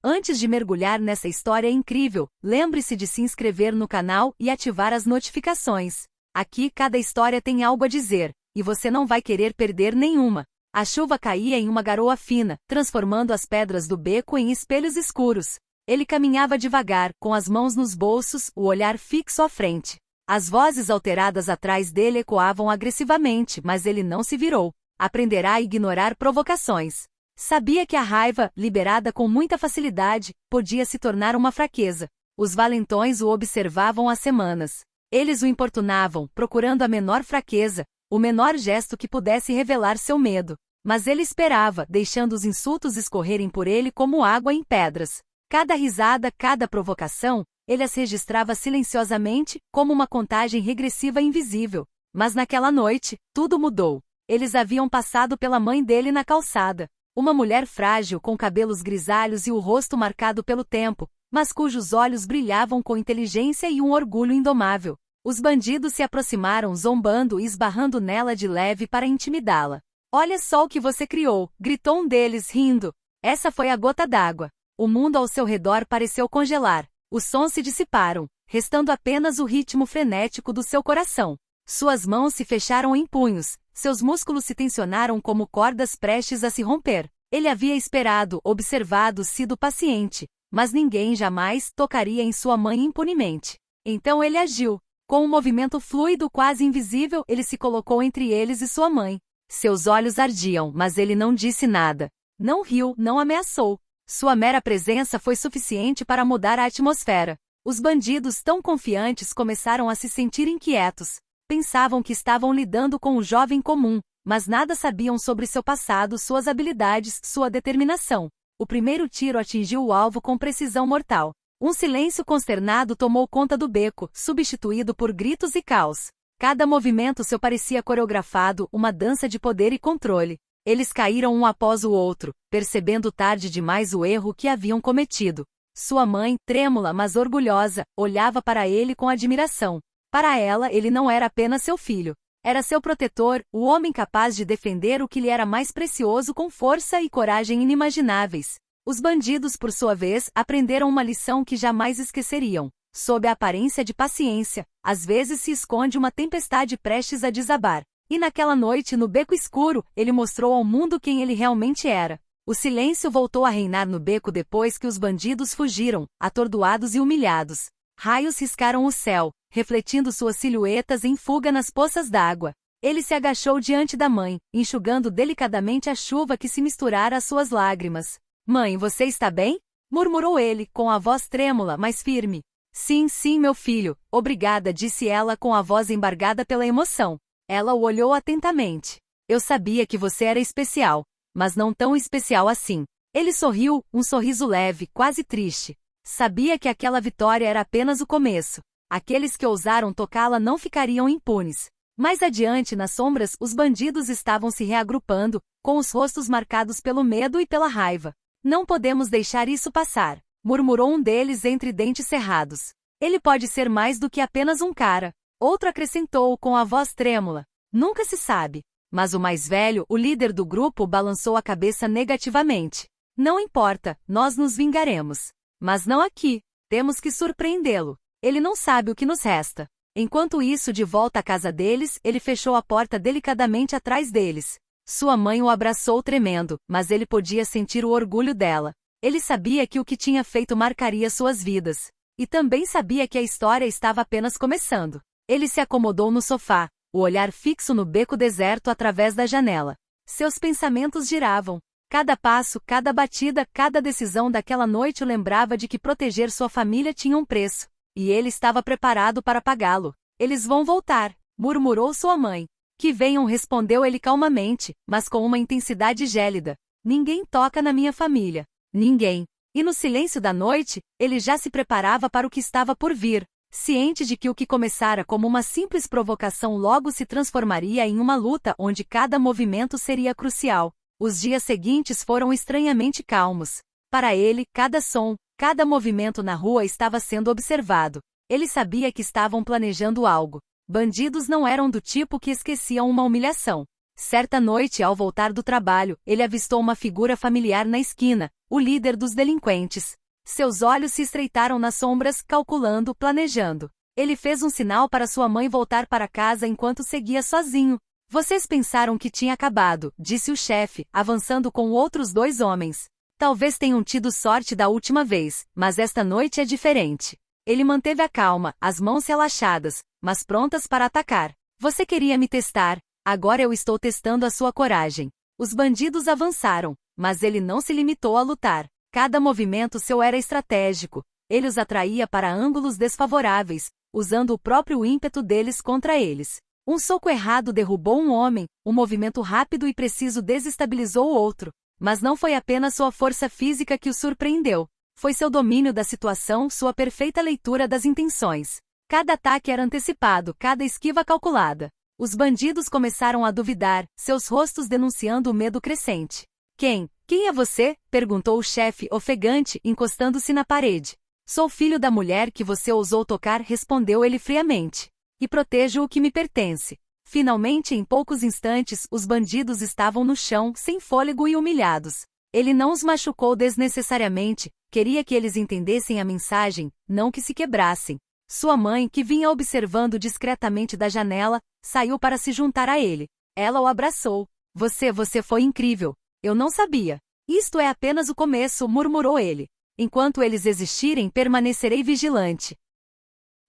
Antes de mergulhar nessa história incrível, lembre-se de se inscrever no canal e ativar as notificações. Aqui cada história tem algo a dizer, e você não vai querer perder nenhuma. A chuva caía em uma garoa fina, transformando as pedras do beco em espelhos escuros. Ele caminhava devagar, com as mãos nos bolsos, o olhar fixo à frente. As vozes alteradas atrás dele ecoavam agressivamente, mas ele não se virou. Aprenderá a ignorar provocações. Sabia que a raiva, liberada com muita facilidade, podia se tornar uma fraqueza. Os valentões o observavam há semanas. Eles o importunavam, procurando a menor fraqueza, o menor gesto que pudesse revelar seu medo. Mas ele esperava, deixando os insultos escorrerem por ele como água em pedras. Cada risada, cada provocação, ele as registrava silenciosamente, como uma contagem regressiva invisível. Mas naquela noite, tudo mudou. Eles haviam passado pela mãe dele na calçada. Uma mulher frágil com cabelos grisalhos e o rosto marcado pelo tempo, mas cujos olhos brilhavam com inteligência e um orgulho indomável. Os bandidos se aproximaram zombando e esbarrando nela de leve para intimidá-la. "Olha só o que você criou", gritou um deles rindo. Essa foi a gota d'água. O mundo ao seu redor pareceu congelar. Os sons se dissiparam, restando apenas o ritmo frenético do seu coração. Suas mãos se fecharam em punhos, seus músculos se tensionaram como cordas prestes a se romper. Ele havia esperado, observado, sido paciente, mas ninguém jamais tocaria em sua mãe impunemente. Então ele agiu. Com um movimento fluido quase invisível, ele se colocou entre eles e sua mãe. Seus olhos ardiam, mas ele não disse nada. Não riu, não ameaçou. Sua mera presença foi suficiente para mudar a atmosfera. Os bandidos, tão confiantes, começaram a se sentir inquietos. Pensavam que estavam lidando com um jovem comum, mas nada sabiam sobre seu passado, suas habilidades, sua determinação. O primeiro tiro atingiu o alvo com precisão mortal. Um silêncio consternado tomou conta do beco, substituído por gritos e caos. Cada movimento seu parecia coreografado, uma dança de poder e controle. Eles caíram um após o outro, percebendo tarde demais o erro que haviam cometido. Sua mãe, trêmula mas orgulhosa, olhava para ele com admiração. Para ela, ele não era apenas seu filho. Era seu protetor, o homem capaz de defender o que lhe era mais precioso com força e coragem inimagináveis. Os bandidos, por sua vez, aprenderam uma lição que jamais esqueceriam. Sob a aparência de paciência, às vezes se esconde uma tempestade prestes a desabar. E naquela noite, no beco escuro, ele mostrou ao mundo quem ele realmente era. O silêncio voltou a reinar no beco depois que os bandidos fugiram, atordoados e humilhados. Raios riscaram o céu, refletindo suas silhuetas em fuga nas poças d'água. Ele se agachou diante da mãe, enxugando delicadamente a chuva que se misturara às suas lágrimas. "Mãe, você está bem?" murmurou ele, com a voz trêmula, mas firme. "Sim, sim, meu filho, obrigada", disse ela com a voz embargada pela emoção. Ela o olhou atentamente. "Eu sabia que você era especial, mas não tão especial assim." Ele sorriu, um sorriso leve, quase triste. Sabia que aquela vitória era apenas o começo. Aqueles que ousaram tocá-la não ficariam impunes. Mais adiante, nas sombras, os bandidos estavam se reagrupando, com os rostos marcados pelo medo e pela raiva. "Não podemos deixar isso passar", murmurou um deles entre dentes cerrados. "Ele pode ser mais do que apenas um cara." Outro acrescentou com a voz trêmula. "Nunca se sabe." Mas o mais velho, o líder do grupo, balançou a cabeça negativamente. "Não importa, nós nos vingaremos. Mas não aqui. Temos que surpreendê-lo. Ele não sabe o que nos resta." Enquanto isso, de volta à casa deles, ele fechou a porta delicadamente atrás deles. Sua mãe o abraçou tremendo, mas ele podia sentir o orgulho dela. Ele sabia que o que tinha feito marcaria suas vidas. E também sabia que a história estava apenas começando. Ele se acomodou no sofá, o olhar fixo no beco deserto através da janela. Seus pensamentos giravam. Cada passo, cada batida, cada decisão daquela noite o lembrava de que proteger sua família tinha um preço. E ele estava preparado para pagá-lo. "Eles vão voltar", murmurou sua mãe. "Que venham", respondeu ele calmamente, mas com uma intensidade gélida. "Ninguém toca na minha família. Ninguém." E no silêncio da noite, ele já se preparava para o que estava por vir. Ciente de que o que começara como uma simples provocação logo se transformaria em uma luta onde cada movimento seria crucial. Os dias seguintes foram estranhamente calmos. Para ele, cada som, cada movimento na rua estava sendo observado. Ele sabia que estavam planejando algo. Bandidos não eram do tipo que esqueciam uma humilhação. Certa noite, ao voltar do trabalho, ele avistou uma figura familiar na esquina, o líder dos delinquentes. Seus olhos se estreitaram nas sombras, calculando, planejando. Ele fez um sinal para sua mãe voltar para casa enquanto seguia sozinho. Vocês pensaram que tinha acabado, disse o chefe, avançando com outros 2 homens. Talvez tenham tido sorte da última vez, mas esta noite é diferente. Ele manteve a calma, as mãos relaxadas, mas prontas para atacar. Você queria me testar, agora eu estou testando a sua coragem. Os bandidos avançaram, mas ele não se limitou a lutar. Cada movimento seu era estratégico. Ele os atraía para ângulos desfavoráveis, usando o próprio ímpeto deles contra eles. Um soco errado derrubou um homem, um movimento rápido e preciso desestabilizou o outro. Mas não foi apenas sua força física que o surpreendeu. Foi seu domínio da situação, sua perfeita leitura das intenções. Cada ataque era antecipado, cada esquiva calculada. Os bandidos começaram a duvidar, seus rostos denunciando o medo crescente. Quem é você? Perguntou o chefe, ofegante, encostando-se na parede. Sou filho da mulher que você ousou tocar, respondeu ele friamente. E protejo o que me pertence. Finalmente, em poucos instantes, os bandidos estavam no chão, sem fôlego e humilhados. Ele não os machucou desnecessariamente, queria que eles entendessem a mensagem, não que se quebrassem. Sua mãe, que vinha observando discretamente da janela, saiu para se juntar a ele. Ela o abraçou. Você foi incrível. Eu não sabia. Isto é apenas o começo, murmurou ele. Enquanto eles existirem, permanecerei vigilante.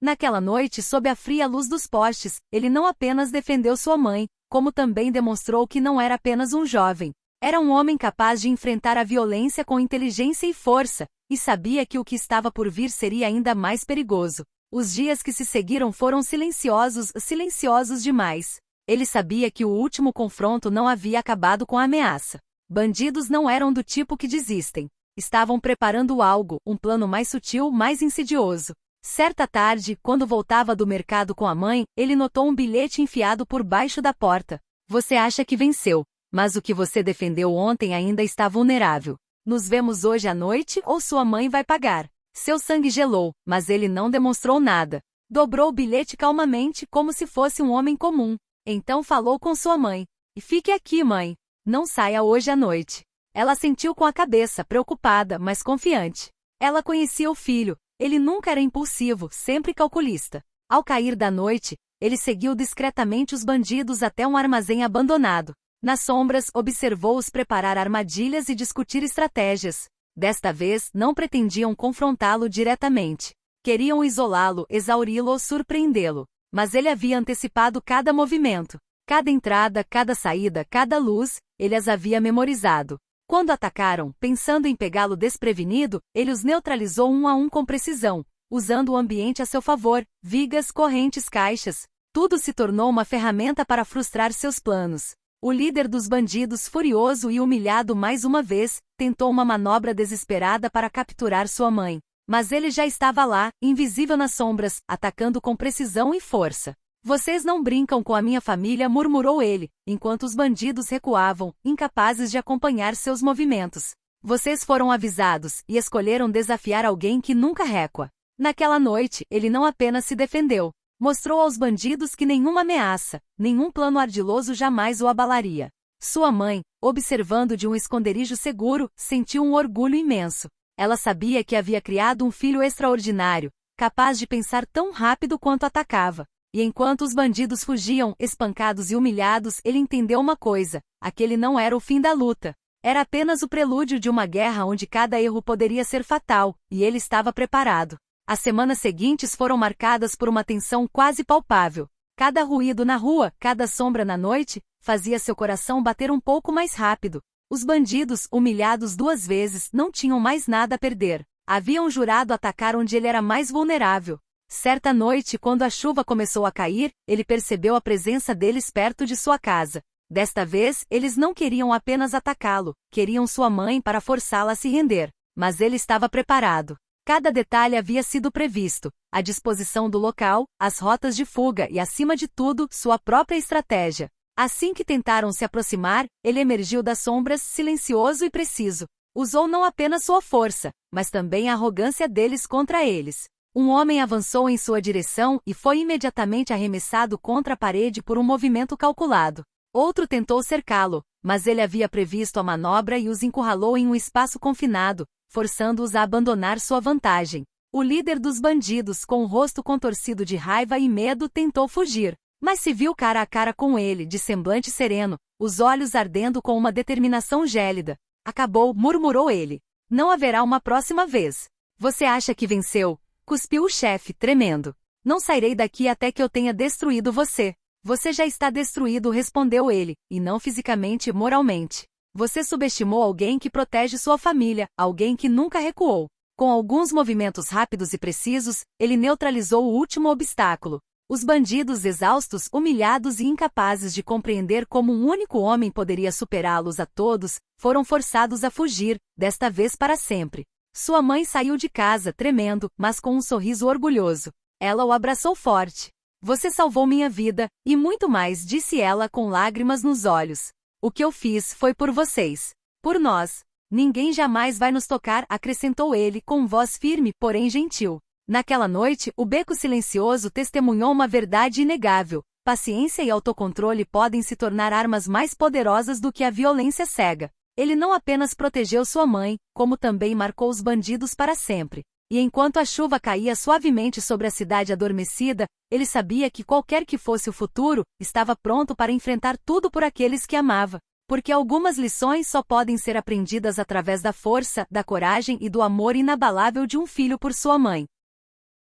Naquela noite, sob a fria luz dos postes, ele não apenas defendeu sua mãe, como também demonstrou que não era apenas um jovem. Era um homem capaz de enfrentar a violência com inteligência e força, e sabia que o que estava por vir seria ainda mais perigoso. Os dias que se seguiram foram silenciosos demais. Ele sabia que o último confronto não havia acabado com a ameaça. Bandidos não eram do tipo que desistem. Estavam preparando algo, um plano mais sutil, mais insidioso. Certa tarde, quando voltava do mercado com a mãe, ele notou um bilhete enfiado por baixo da porta. Você acha que venceu, mas o que você defendeu ontem ainda está vulnerável. Nos vemos hoje à noite ou sua mãe vai pagar. Seu sangue gelou, mas ele não demonstrou nada. Dobrou o bilhete calmamente, como se fosse um homem comum. Então falou com sua mãe. E fique aqui, mãe. Não saia hoje à noite. Ela assentiu com a cabeça, preocupada, mas confiante. Ela conhecia o filho. Ele nunca era impulsivo, sempre calculista. Ao cair da noite, ele seguiu discretamente os bandidos até um armazém abandonado. Nas sombras, observou-os preparar armadilhas e discutir estratégias. Desta vez, não pretendiam confrontá-lo diretamente. Queriam isolá-lo, exauri-lo ou surpreendê-lo. Mas ele havia antecipado cada movimento. Cada entrada, cada saída, cada luz, ele as havia memorizado. Quando atacaram, pensando em pegá-lo desprevenido, ele os neutralizou um a um com precisão, usando o ambiente a seu favor, vigas, correntes, caixas. Tudo se tornou uma ferramenta para frustrar seus planos. O líder dos bandidos, furioso e humilhado mais uma vez, tentou uma manobra desesperada para capturar sua mãe. Mas ele já estava lá, invisível nas sombras, atacando com precisão e força. Vocês não brincam com a minha família, murmurou ele, enquanto os bandidos recuavam, incapazes de acompanhar seus movimentos. Vocês foram avisados e escolheram desafiar alguém que nunca recua. Naquela noite, ele não apenas se defendeu, mostrou aos bandidos que nenhuma ameaça, nenhum plano ardiloso jamais o abalaria. Sua mãe, observando de um esconderijo seguro, sentiu um orgulho imenso. Ela sabia que havia criado um filho extraordinário, capaz de pensar tão rápido quanto atacava. E enquanto os bandidos fugiam, espancados e humilhados, ele entendeu uma coisa: aquele não era o fim da luta. Era apenas o prelúdio de uma guerra onde cada erro poderia ser fatal, e ele estava preparado. As semanas seguintes foram marcadas por uma tensão quase palpável. Cada ruído na rua, cada sombra na noite, fazia seu coração bater um pouco mais rápido. Os bandidos, humilhados 2 vezes, não tinham mais nada a perder. Haviam jurado atacar onde ele era mais vulnerável. Certa noite, quando a chuva começou a cair, ele percebeu a presença deles perto de sua casa. Desta vez, eles não queriam apenas atacá-lo, queriam sua mãe para forçá-la a se render. Mas ele estava preparado. Cada detalhe havia sido previsto: a disposição do local, as rotas de fuga e, acima de tudo, sua própria estratégia. Assim que tentaram se aproximar, ele emergiu das sombras, silencioso e preciso. Usou não apenas sua força, mas também a arrogância deles contra eles. Um homem avançou em sua direção e foi imediatamente arremessado contra a parede por um movimento calculado. Outro tentou cercá-lo, mas ele havia previsto a manobra e os encurralou em um espaço confinado, forçando-os a abandonar sua vantagem. O líder dos bandidos, com o rosto contorcido de raiva e medo, tentou fugir, mas se viu cara a cara com ele, de semblante sereno, os olhos ardendo com uma determinação gélida. Acabou, murmurou ele. Não haverá uma próxima vez. Você acha que venceu? Cuspiu o chefe, tremendo. Não sairei daqui até que eu tenha destruído você. Você já está destruído, respondeu ele, e não fisicamente e moralmente. Você subestimou alguém que protege sua família, alguém que nunca recuou. Com alguns movimentos rápidos e precisos, ele neutralizou o último obstáculo. Os bandidos, exaustos, humilhados e incapazes de compreender como um único homem poderia superá-los a todos, foram forçados a fugir, desta vez para sempre. Sua mãe saiu de casa, tremendo, mas com um sorriso orgulhoso. Ela o abraçou forte. Você salvou minha vida, e muito mais, disse ela com lágrimas nos olhos. O que eu fiz foi por vocês. Por nós. Ninguém jamais vai nos tocar, acrescentou ele com voz firme, porém gentil. Naquela noite, o beco silencioso testemunhou uma verdade inegável. Paciência e autocontrole podem se tornar armas mais poderosas do que a violência cega. Ele não apenas protegeu sua mãe, como também marcou os bandidos para sempre. E enquanto a chuva caía suavemente sobre a cidade adormecida, ele sabia que qualquer que fosse o futuro, estava pronto para enfrentar tudo por aqueles que amava. Porque algumas lições só podem ser aprendidas através da força, da coragem e do amor inabalável de um filho por sua mãe.